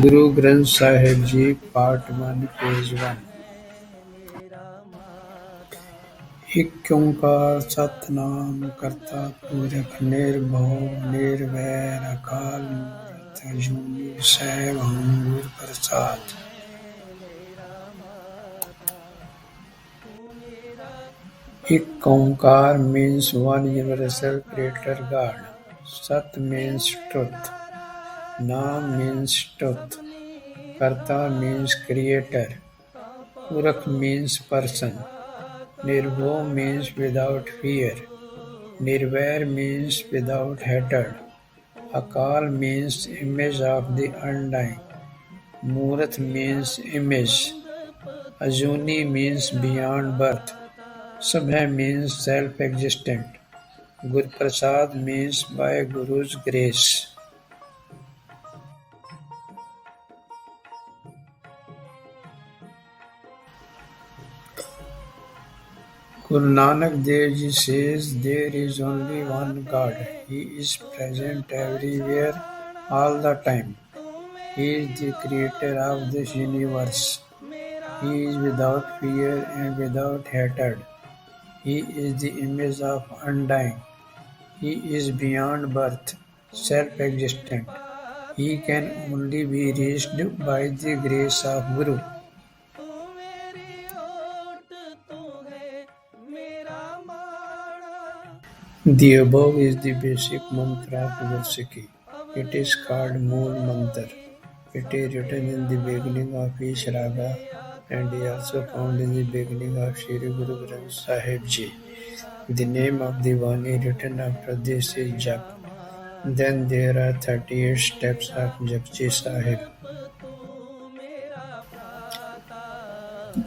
गुरु ग्रंथ साहिब जी part 1 page 1। एक ओंकार सतनाम करता पुरख निर्भव निर्वैर अकाल मूरत अजूनी सैभं गुर प्रसाद। एक ओंकार means one universal creator God. Sat means truth. Nam means truth. Karta means creator. Purakh means person. Nirbhav means without fear. Nirvair means without hatred. Akal means image of the undying. Murat means image. Ajuni means beyond birth. Sabha means self-existent. Gur Prasad means by Guru's grace. Guru Nanak Dev Ji says there is only one God. He is present everywhere all the time. He is the creator of this universe. He is without fear and without hatred. He is the image of undying. He is beyond birth, self-existent. He can only be reached by the grace of Guru. The above is the basic mantra of Gursikhi. It is called Mool Mantra. It is written in the beginning of each raga and is also found in the beginning of Shri Guru Granth Sahib Ji. The name of the Vani written after this is Jap. Then there are 38 steps of Japji Sahib.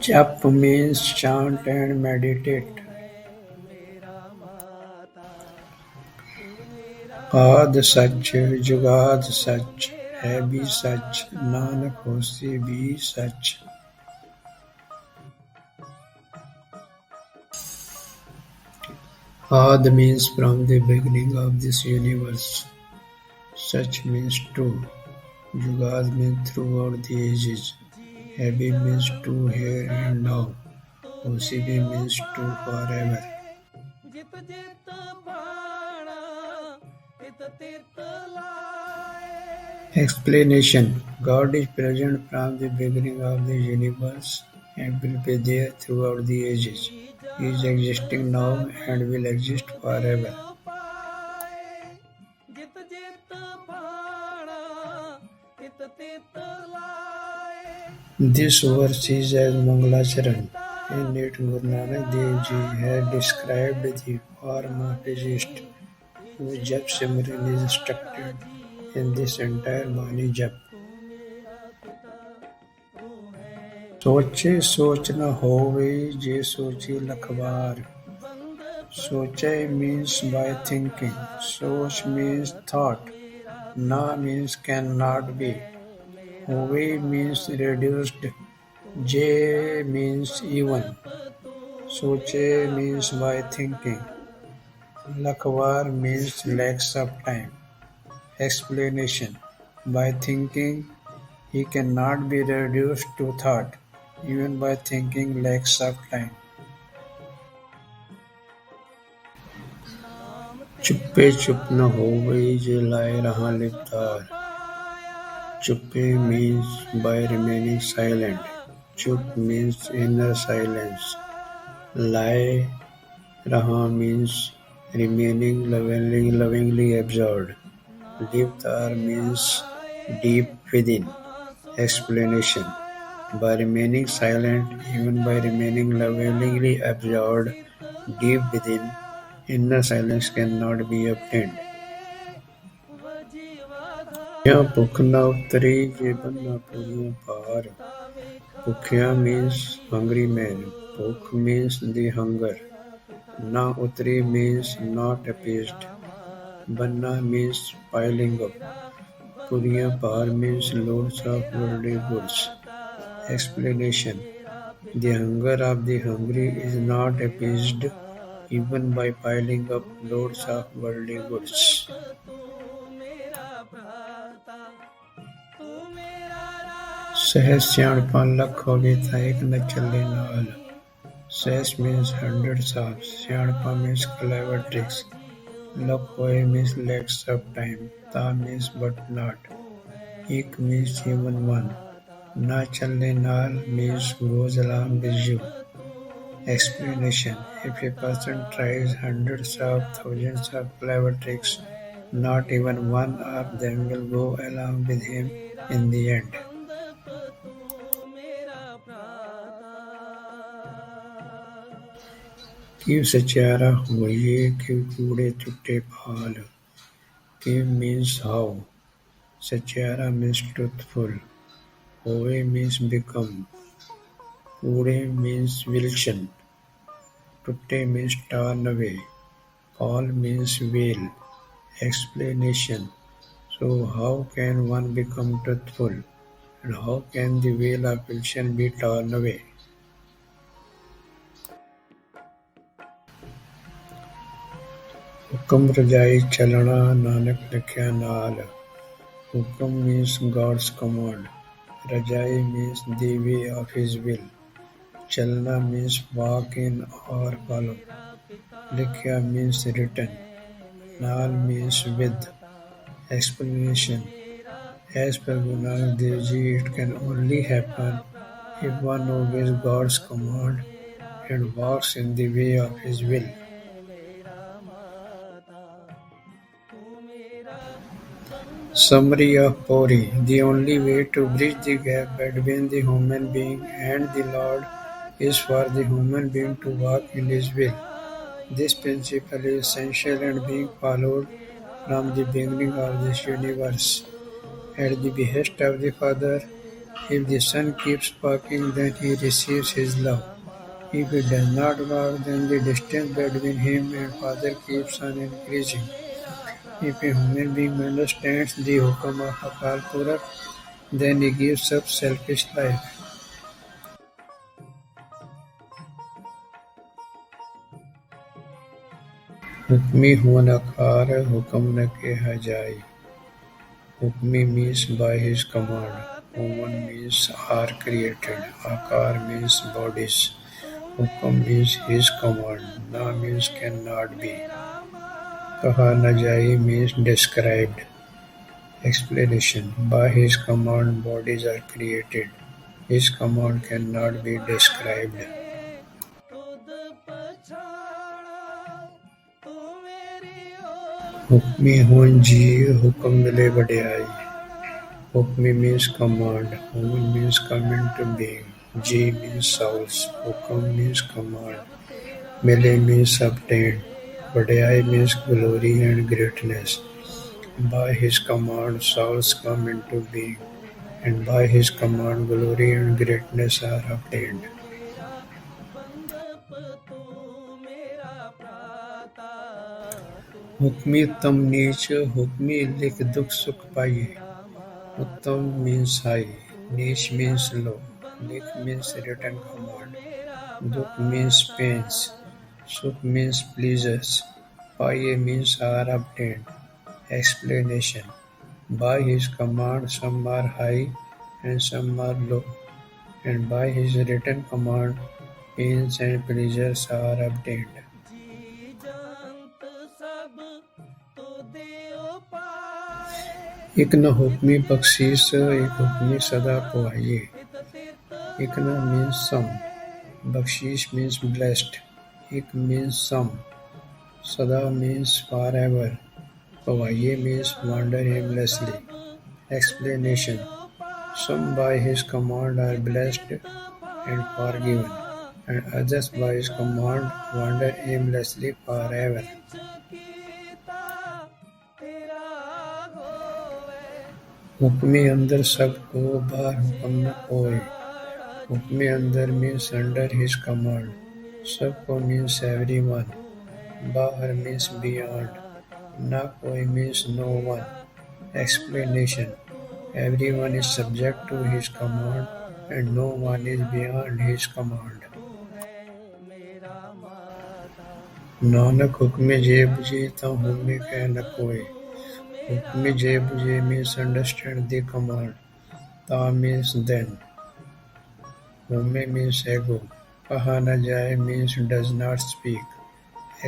Jap means chant and meditate. आद सच जुगाद सच है भी सच नानक होसी भी सच। Ad means from the beginning of this universe. Such means true. Jugad means throughout the ages. Abhi means true here and now. Hosi means true forever. Explanation. God is present from the beginning of the universe and will be there throughout the ages. He is existing now and will exist forever. This verse is as Mangalacharan. In it, Guru Nanak Dev Ji has described the form of his Ishta, whose Jap Simran is instructed in this entire Bani Jap. सोचे सोच न होवे जे सोची Lakhwar. Soche means by thinking. Soch means thought. Na means cannot be. Hove means reduced. Je means even. Soche means by thinking. Lakhwar means lacks of time. Explanation. By thinking, he cannot be reduced to thought. Even by thinking lacks of time. चुप्पे चुप न होवे जे लाए रहा लिपतार. Chuppe means by remaining silent. Chup means inner silence. Lae raha means remaining lovingly absorbed. Liptar means deep within. Explanation. By remaining silent, even by remaining lovingly absorbed deep within, inner silence cannot be obtained. या भुख न उतरी जे बन्ना पूरियां पार. Bhukhya means hungry man. Bhukh means the hunger. Na utri means not appeased. Banna means piling up. Puriya par means loads of worldly goods. Explanation. The hunger of the hungry is not appeased even by piling up loads of worldly goods. सहज सियाणपा लख होवे ता एक न चले नाल. Sahs means hundreds of. Siyanpa means clever tricks. Lakhoe means lacks of time. Ta means but not. Ik means even one. Na challe naal means goes along with you. Explanation: if a person tries hundreds of thousands of clever tricks, not even one of them will go along with him in the end. Give सचियारा होइए give कूड़े चुट्टे पाल. Give means how. Satyara means truthful. Howe means become. Kude means wilson. Tutte means torn away. Paul means veil. Explanation: so how can one become truthful? And how can the veil of wilson be torn away? हुक्म रजाई चलना नानक लिखिया नाल. Hukum means God's command. Rajai means the way of His will. Chalna means walk in or follow. Likhya means written. Naal means with. Explanation: as per Guru Nanak Dev Ji, it can only happen if one obeys God's command and walks in the way of His will. Summary of Pauri: the only way to bridge the gap between the human being and the Lord is for the human being to walk in His will. This principle is essential and being followed from the beginning of this universe. At the behest of the Father, if the Son keeps walking, then he receives His love. If he does not walk, then the distance between him and Father keeps on increasing. If a human being understands the hukam of Akal Purakh, then he gives up selfish life. Hukmi hoon akar, hukum na keha jai. Hukmi means by his command. Human means are created. Akar means bodies. Hukum means his command. Na means cannot be. Kaha na jai means described. Explanation: by his command bodies are created. His command cannot be described. Hukmi hoon ji, hukum mile badiyai. Hukmi means command. Hoon means come into being. Ji means souls. Hukum means command. Mile means obtained. Badiyai means glory and greatness. By his command souls come into being, and by his command glory and greatness are obtained. Hukmi uttam neech, hukmi lik dukh sukh paiye. Uttam means high, neech means low, lik means written command, dukh means pains, sukh means pleasures, paiye means are obtained. Explanation: by his command some are high and some are low, and by his written command pains and pleasures are obtained. एक न हुक्मी बख्शीश, एक हुक्मी सदा पवाइए. एक न means some, bakshish means blessed, ik means some, sada means forever, pavaye means wander aimlessly. Explanation: some by his command are blessed and forgiven, and others by his command wander aimlessly forever. हुक्मे अंदर सबको बाहर हुक्म न कोई. हुक्मे अंदर means under his command. सबको means everyone. बाहर means beyond. Na koi means no one. Explanation: everyone is subject to his command and no one is beyond his command. Nanak hukme je buje ta hume keh na koi. Hukme je buje means understand the command. Ta means then. Home means ego. Kaha na jaye means does not speak.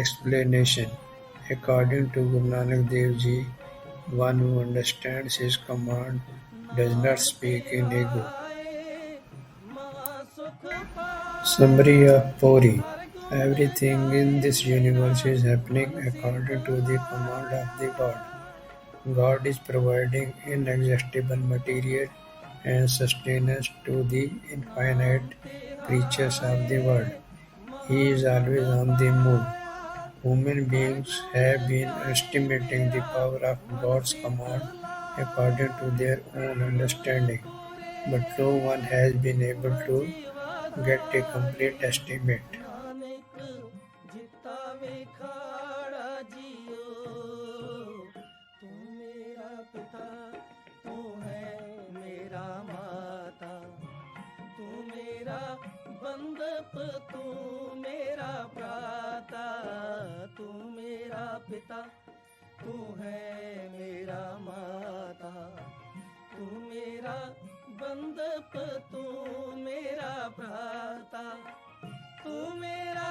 Explanation: according to Guru Nanak Dev Ji, one who understands his command does not speak in ego. Summary of Puri: everything in this universe is happening according to the command of the God. God is providing inexhaustible material and sustenance to the infinite creatures of the world. He is always on the move. Human beings have been estimating the power of God's command according to their own understanding, but no one has been able to get a complete estimate. बंदप तू मेरा भ्राता, तू मेरा पिता, तू है मेरा माता, तू मेरा बंदप, तू मेरा भ्राता, तू मेरा